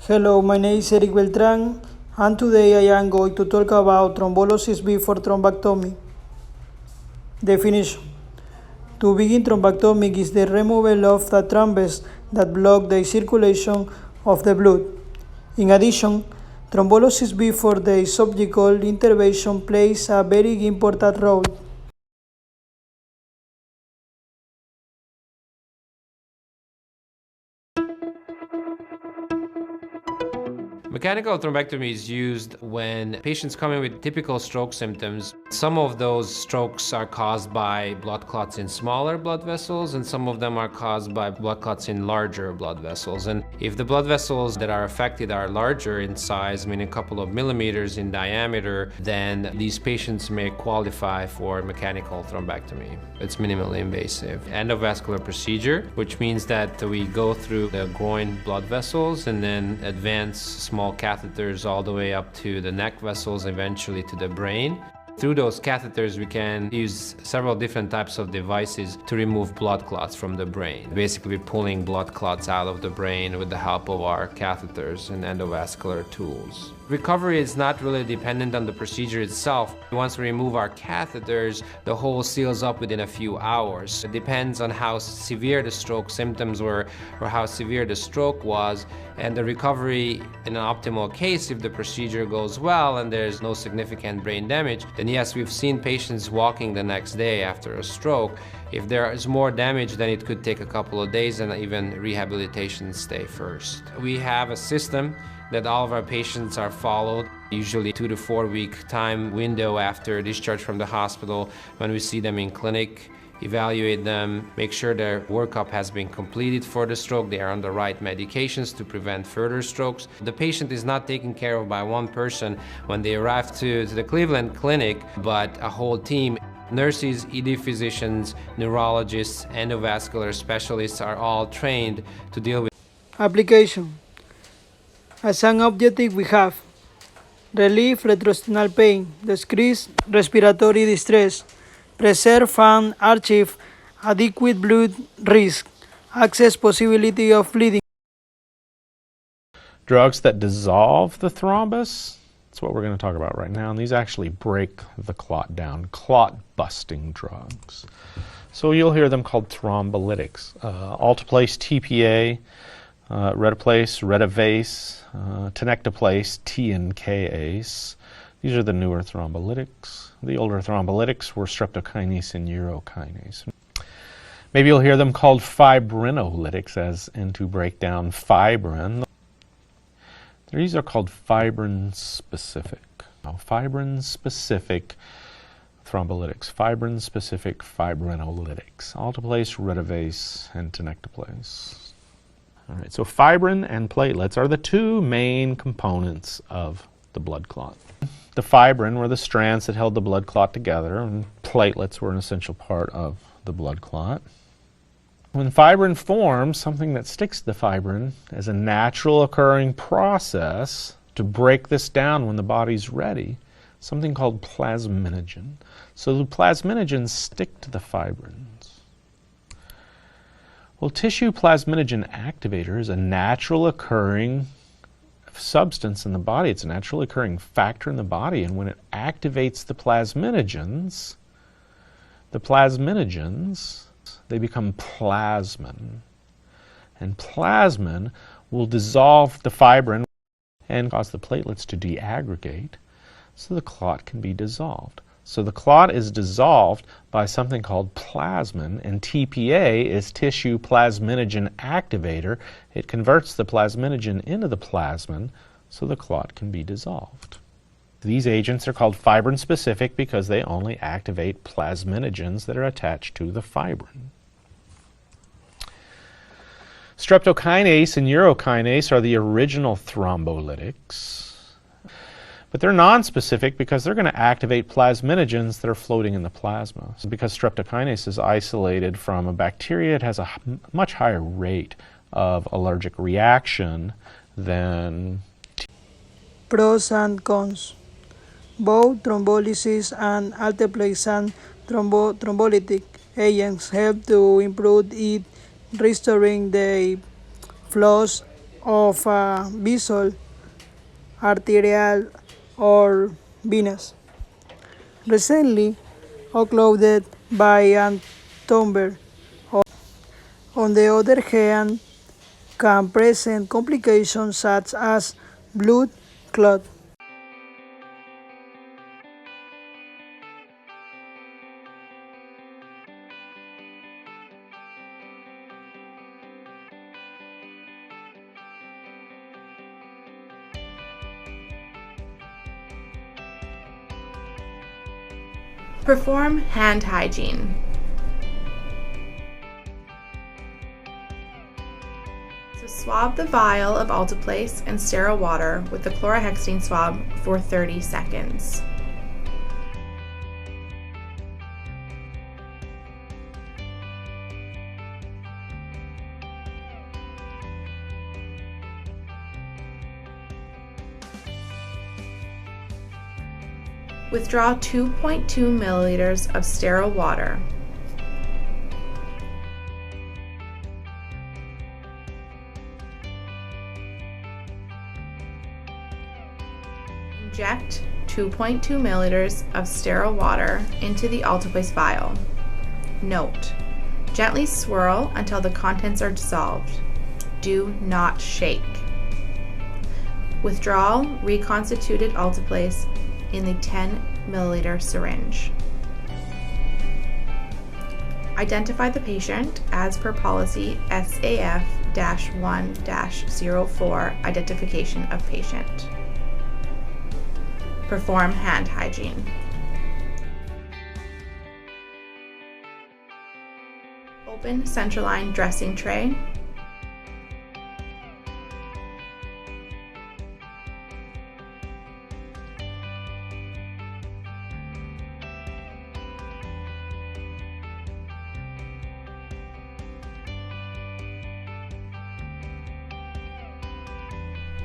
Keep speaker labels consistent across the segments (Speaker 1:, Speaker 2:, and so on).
Speaker 1: Hello, my name is Eric Beltran, and today I am going to talk about thrombolysis before thrombectomy. Definition: to begin thrombectomy is the removal of the thrombus that block the circulation of the blood. In addition, thrombolysis before the surgical intervention plays a very important role.
Speaker 2: Mechanical thrombectomy is used when patients come in with typical stroke symptoms. Some of those strokes are caused by blood clots in smaller blood vessels, and some of them are caused by blood clots in larger blood vessels. And if the blood vessels that are affected are larger in size, meaning a couple of millimeters in diameter, then these patients may qualify for mechanical thrombectomy. It's minimally invasive. Endovascular procedure, which means that we go through the groin blood vessels and then advance small catheters all the way up to the neck vessels, eventually to the brain. Through those catheters, we can use several different types of devices to remove blood clots from the brain. Basically, pulling blood clots out of the brain with the help of our catheters and endovascular tools. Recovery is not really dependent on the procedure itself. Once we remove our catheters, the hole seals up within a few hours. It depends on how severe the stroke symptoms were or how severe the stroke was, and the recovery in an optimal case, if the procedure goes well and there's no significant brain damage, then yes, we've seen patients walking the next day after a stroke. If there is more damage, then it could take a couple of days and even rehabilitation stay first. We have a system that all of our patients are followed, usually 2 to 4 week time window after discharge from the hospital, when we see them in clinic, evaluate them, make sure their workup has been completed for the stroke, they are on the right medications to prevent further strokes. The patient is not taken care of by one person when they arrive to the Cleveland Clinic, but a whole team. Nurses, ED physicians, neurologists, endovascular specialists are all trained to deal with.
Speaker 1: Application: as an objective, we have relieve retrosternal pain, decrease respiratory distress, preserve and archive adequate blood risk, access possibility of bleeding.
Speaker 3: Drugs that dissolve the thrombus, that's what we're going to talk about right now, and these actually break the clot down, clot-busting drugs. So you'll hear them called thrombolytics. Alteplase, TPA, Retaplase, Retavase, Tenecteplase, TNKase. These are the newer thrombolytics. The older thrombolytics were streptokinase and urokinase. Maybe you'll hear them called fibrinolytics, as in to break down fibrin. These are called fibrin-specific. Now, fibrin-specific thrombolytics, fibrin-specific fibrinolytics, Alteplase, Retavase, and Tenecteplase. All right, so fibrin and platelets are the two main components of the blood clot. The fibrin were the strands that held the blood clot together, and platelets were an essential part of the blood clot. When fibrin forms, something that sticks to the fibrin is a natural occurring process to break this down when the body's ready, something called plasminogen. So the plasminogens stick to the fibrins. Well, tissue plasminogen activator is a natural occurring substance in the body. It's a naturally occurring factor in the body, and when it activates the plasminogens, they become plasmin. And plasmin will dissolve the fibrin and cause the platelets to deaggregate so the clot can be dissolved. So the clot is dissolved by something called plasmin, and TPA is tissue plasminogen activator. It converts the plasminogen into the plasmin so the clot can be dissolved. These agents are called fibrin-specific because they only activate plasminogens that are attached to the fibrin. Streptokinase and urokinase are the original thrombolytics. But they're nonspecific because they're going to activate plasminogens that are floating in the plasma. So because streptokinase is isolated from a bacteria, it has a much higher rate of allergic reaction than.
Speaker 1: Pros and cons. Both thrombolysis and alteplase and thrombolytic agents help to improve it, restoring the flow's of a vessel, arterial or venous, recently occluded by a tumor. On the other hand, can present complications such as blood clot.
Speaker 4: Perform hand hygiene. So swab the vial of alteplase in sterile water with the chlorhexidine swab for 30 seconds. Withdraw 2.2 milliliters of sterile water. Inject 2.2 milliliters of sterile water into the alteplase vial. Note: gently swirl until the contents are dissolved. Do not shake. Withdraw reconstituted alteplase in the 10 milliliter syringe. Identify the patient as per policy SAF-1-04, identification of patient. Perform hand hygiene. Open centerline dressing tray.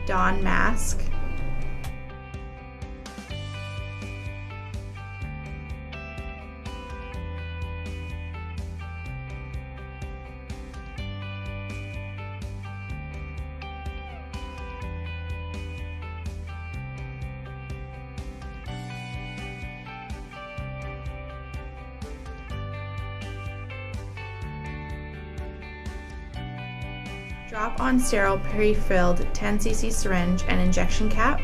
Speaker 4: Don mask. Drop on sterile pre-filled 10 cc syringe and injection cap.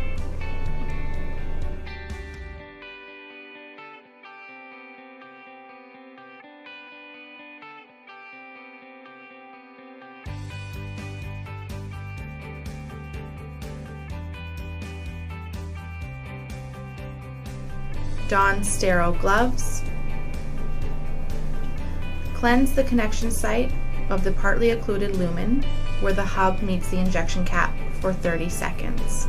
Speaker 4: Don sterile gloves. Cleanse the connection site of the partly occluded lumen where the hub meets the injection cap for 30 seconds.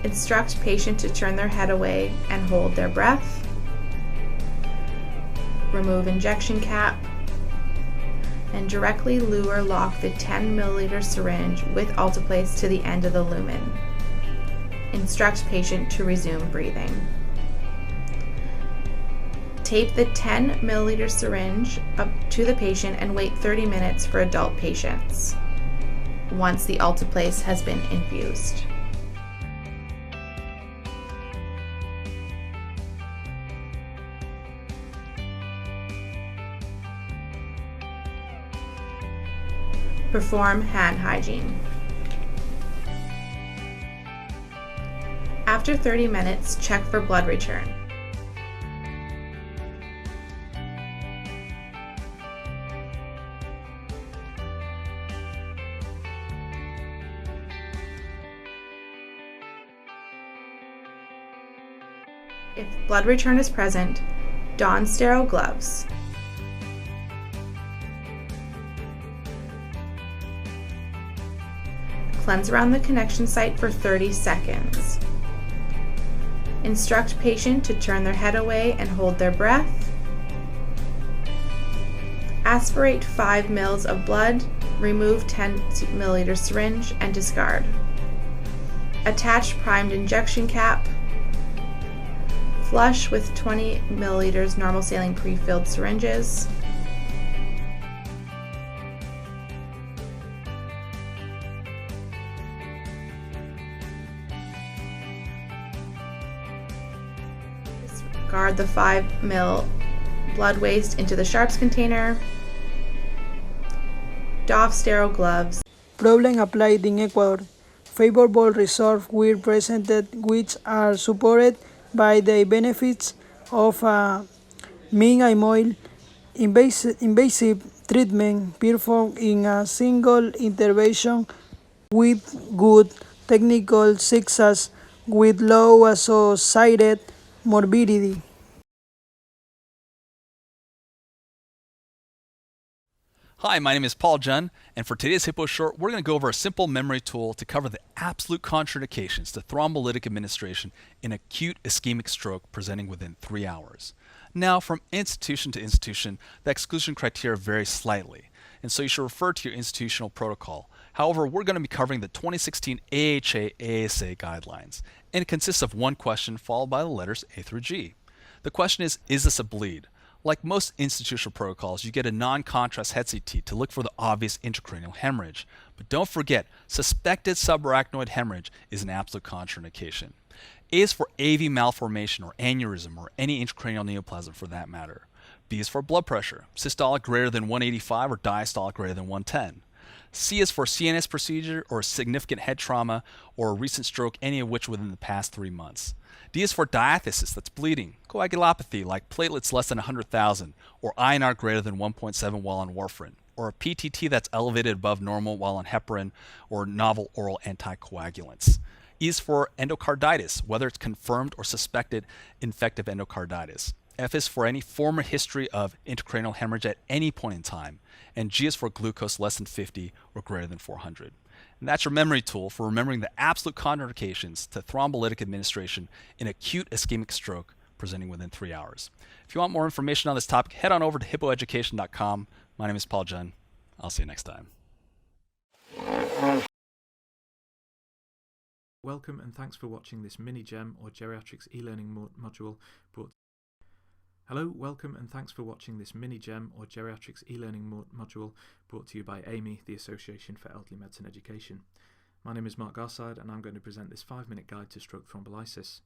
Speaker 4: Instruct patient to turn their head away and hold their breath. Remove injection cap and directly luer lock the 10 milliliter syringe with alteplase to the end of the lumen. Instruct patient to resume breathing. Tape the 10 milliliter syringe up to the patient and wait 30 minutes for adult patients once the alteplase has been infused. Perform hand hygiene. After 30 minutes, check for blood return. If blood return is present, don sterile gloves. Cleanse around the connection site for 30 seconds. Instruct patient to turn their head away and hold their breath. Aspirate 5 mL of blood, remove 10 milliliter syringe and discard. Attach primed injection cap. Flush with 20 milliliters normal saline pre-filled syringes. Guard the 5 ml blood waste into the sharps container. Doff sterile gloves.
Speaker 1: Problem applied in Ecuador. Favorable results were presented which are supported by the benefits of a minimally invasive treatment performed in a single intervention with good technical success with low associated morbidity.
Speaker 5: Hi, my name is Paul Jun, and for today's Hippo Short, we're going to go over a simple memory tool to cover the absolute contraindications to thrombolytic administration in acute ischemic stroke presenting within 3 hours. Now, from institution to institution, the exclusion criteria vary slightly, and so you should refer to your institutional protocol. However, we're going to be covering the 2016 AHA-ASA guidelines, and it consists of one question followed by the letters A through G. The question is this a bleed? Like most institutional protocols, you get a non-contrast head CT to look for the obvious intracranial hemorrhage. But don't forget, suspected subarachnoid hemorrhage is an absolute contraindication. A is for AV malformation or aneurysm or any intracranial neoplasm for that matter. B is for blood pressure, systolic greater than 185 or diastolic greater than 110. C is for CNS procedure or significant head trauma or a recent stroke, any of which within the past 3 months. D is for diathesis, that's bleeding, coagulopathy like platelets less than 100,000 or INR greater than 1.7 while on warfarin, or a PTT that's elevated above normal while on heparin or novel oral anticoagulants. E is for endocarditis, whether it's confirmed or suspected infective endocarditis. F is for any former history of intracranial hemorrhage at any point in time. And G is for glucose less than 50 or greater than 400. And that's your memory tool for remembering the absolute contraindications to thrombolytic administration in acute ischemic stroke presenting within 3 hours. If you want more information on this topic, head on over to hippoeducation.com. My name is Paul Jun. I'll see you next time.
Speaker 6: Welcome and thanks for watching this mini-gem or geriatrics e-learning module brought Hello, welcome and thanks for watching this mini-gem or geriatrics e-learning module brought to you by AME, the Association for Elderly Medicine Education. My name is Mark Garside and I'm going to present this 5-minute guide to stroke thrombolysis.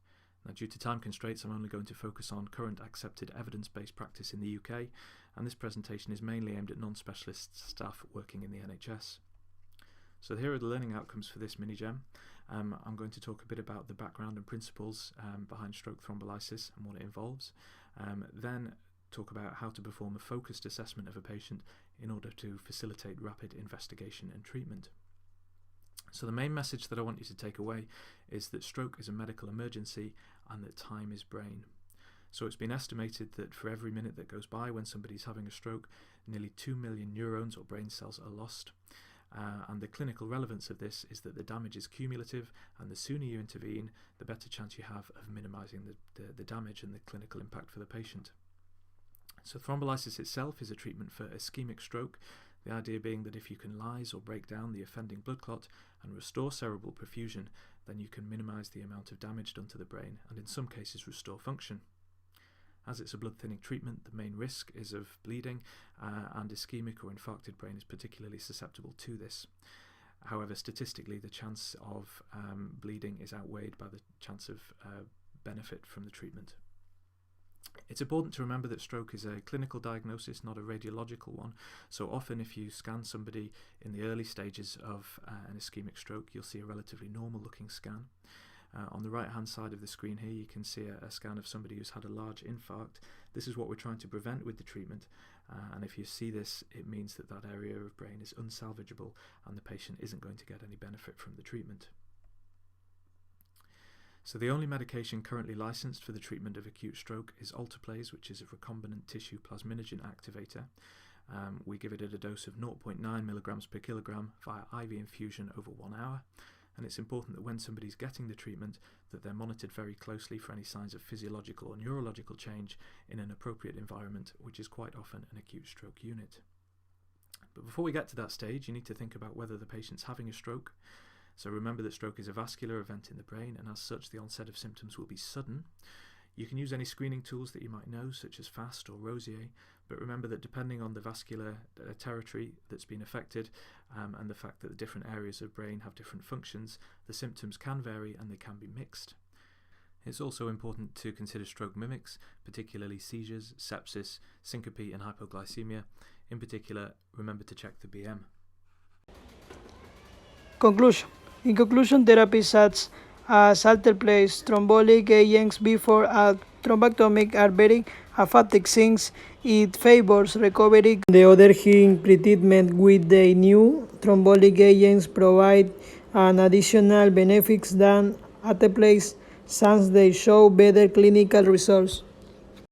Speaker 6: Now, due to time constraints, I'm only going to focus on current accepted evidence-based practice in the UK, and this presentation is mainly aimed at non-specialist staff working in the NHS. So here are the learning outcomes for this mini-gem. I'm going to talk a bit about the background and principles behind stroke thrombolysis and what it involves. Then talk about how to perform a focused assessment of a patient in order to facilitate rapid investigation and treatment. So the main message that I want you to take away is that stroke is a medical emergency and that time is brain. So it's been estimated that for every minute that goes by when somebody's having a stroke, nearly 2 million neurons or brain cells are lost. And the clinical relevance of this is that the damage is cumulative, and the sooner you intervene, the better chance you have of minimising the damage and the clinical impact for the patient. So thrombolysis itself is a treatment for ischemic stroke, the idea being that if you can lyse or break down the offending blood clot and restore cerebral perfusion, then you can minimise the amount of damage done to the brain and in some cases restore function. As it's a blood-thinning treatment, the main risk is of bleeding, and ischemic or infarcted brain is particularly susceptible to this. However, statistically, the chance of bleeding is outweighed by the chance of benefit from the treatment. It's important to remember that stroke is a clinical diagnosis, not a radiological one. So often if you scan somebody in the early stages of an ischemic stroke, you'll see a relatively normal-looking scan. On the right hand side of the screen here you can see a scan of somebody who's had a large infarct. This is what we're trying to prevent with the treatment, and if you see this, it means that that area of brain is unsalvageable and the patient isn't going to get any benefit from the treatment. So the only medication currently licensed for the treatment of acute stroke is alteplase, which is a recombinant tissue plasminogen activator. We give it at a dose of 0.9 mg per kilogram via IV infusion over 1 hour. And it's important that when somebody's getting the treatment that they're monitored very closely for any signs of physiological or neurological change in an appropriate environment, which is quite often an acute stroke unit. But before we get to that stage, you need to think about whether the patient's having a stroke. So remember that stroke is a vascular event in the brain, and as such the onset of symptoms will be sudden. You can use any screening tools that you might know, such as FAST or Rosier, but remember that depending on the vascular territory that's been affected and the fact that the different areas of brain have different functions, the symptoms can vary and they can be mixed. It's also important to consider stroke mimics, particularly seizures, sepsis, syncope and hypoglycemia. In particular, remember to check the BM.
Speaker 1: Conclusion. In conclusion, therapy such as alteplase, thrombolic agents before a thrombectomy are very effective since it favors recovery. On the other hand, pretreatment with the new thrombolic agents provide an additional benefits than alteplase since they show better clinical results.